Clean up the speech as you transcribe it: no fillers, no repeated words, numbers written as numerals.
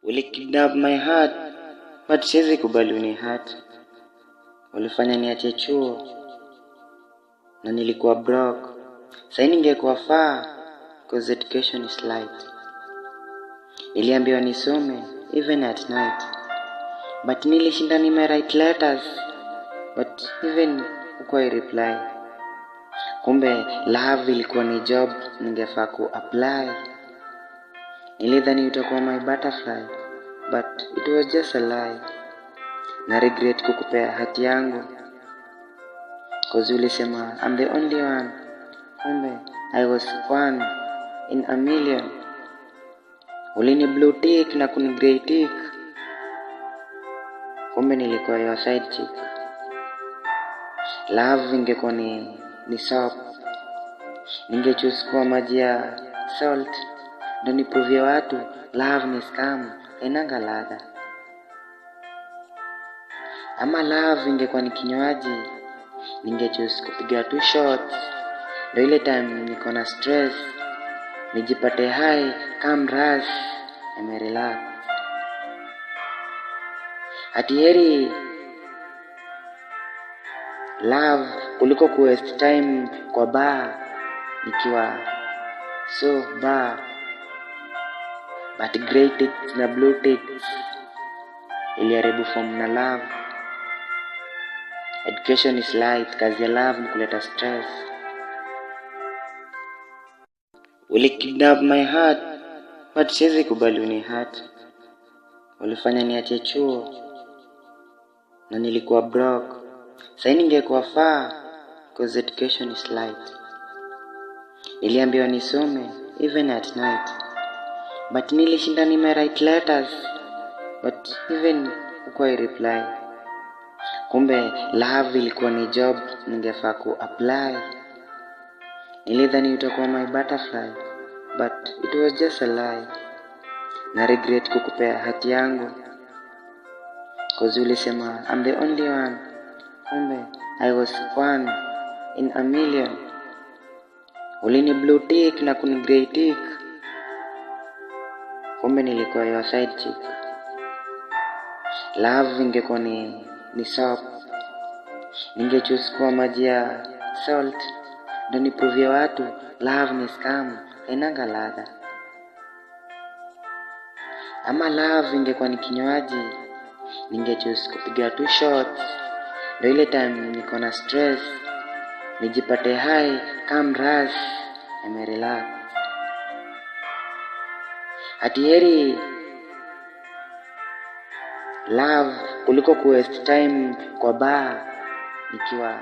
Ulikidnap my heart, but siwezi kubali uni hurt. Ulifanya niache chuo na nilikuwa broke. Sasa ningekuwa far, cause education is light. Niliambiwa nisome even at night, but nilishinda write letters, but even ukoi reply. Kumbe love ilikuwa ni job ningefaa ku apply. Nilidhani utakuwa my butterfly, but it was just a lie. Na regret kukupea hati yangu, cause ulisema I'm the only one. Kumbe I was one in a million. Ulini blue tick na kuni grey tick. Kumbe nilikuwa your side chick. Love ingekuwa ni soap, ningechoose kuwa maji ya salt. Ndo nipruvie watu love ni scam, hainanga ladha. Ama love ingekuwa ni kinywaji, ningechoose kupiga 2 shots. Ndo ile time niko na stress, nijipate high kama rush, nimerelax. Ati heri love kuliko ku waste time kwa bar nikiwa so bar. But grey ticks na blue ticks iliharibu form na love. Education is light, kazi ya love ni kuleta stress. Ulikidnap my heart, but siwezi kubali uni hurt. Ulifanya niache chuo na nilikuwa broke. Sasa ningekuwa far, cause education is light. Niliambiwa nisome even at night, but nilishinda write letters, but even ukoi reply. Kumbe love ilikuwa ni job ningefaa ku apply. Nilidhani utakuwa my butterfly, but it was just a lie. Na regret kukupea hati yangu, cause ulisema I'm the only one. Kumbe I was one in a million. Ulini blue tick na kuni grey tick. Kumbe nilikuwa your side chick. Love ingekuwa ni soap, ningechoose kuwa maji ya salt. Ndo nipruvie watu love ni scam, hainanga ladha. Ama love ingekuwa ni kinywaji, ningechoose kupiga 2 shots. Ndo ile time niko na stress, nijipate high kama rush, nimerelax. Ati heri love kuliko ku waste time kwa bar nikiwa